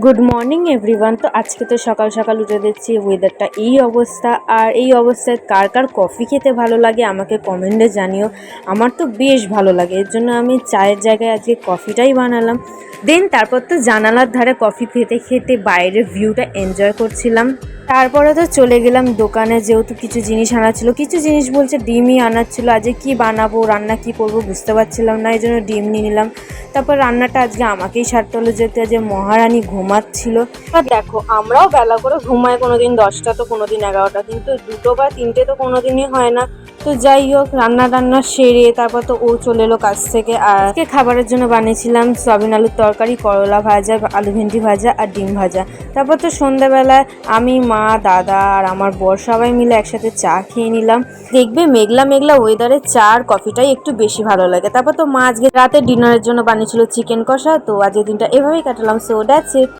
Good morning everyone. তো আজকে তো সকাল সকাল উঠে দেখছি ওয়েদারটা এই অবস্থা। আর এই অবস্থায় কার কার কফি খেতে ভালো লাগে আমাকে কমেন্টে জানিও। আমার তো বেশ ভালো লাগে, এর জন্য আমি চায়ের জায়গায় আজকে কফিটাই বানালাম। তারপর তো জানালার ধারে কফি খেতে খেতে বাইরের ভিউটা এনজয় করছিলাম। তারপরে তো চলে গেলাম দোকানে, যেহেতু কিছু জিনিস আনা ছিল, কিছু জিনিস বলছে ডিমই আনার ছিল। আজকে কি বানাবো, রান্না কি করবো বুঝতে পারছিলাম না, এই জন্য ডিম নিয়ে নিলাম। তারপর রান্নাটা আজকে আমাকেই সারতে হলো, যেহেতু আজকে মহারানী ঘুমাচ্ছিল। আর দেখো, আমরাও বেলা করে ঘুমাই, কোনোদিন 10টা তো কোনোদিন 11টা, কিন্তু 2টো বা 3টে তো কোনোদিনই হয় না। তো যাই হোক, রান্না সেরে তারপর তো ও চলে এলো কাছ থেকে। আর আজকে খাবারের জন্য বানিয়েছিলাম সয়াবিন আলুর তরকারি, করলা ভাজা, আলু ভেন্ডি ভাজা আর ডিম ভাজা। তারপর তো সন্ধ্যাবেলায় আমি, মা, দাদা আর আমার বর সবাই মিলে একসাথে চা খেয়ে নিলাম। দেখবে মেঘলা মেঘলা ওয়েদারে চা আর কফিটাই একটু বেশি ভালো লাগে। তারপর তো মা আজকে রাতে ডিনারের জন্য বানিয়েছিল চিকেন কষা। তো আজকের দিনটা এভাবেই কাটালাম। So that's it.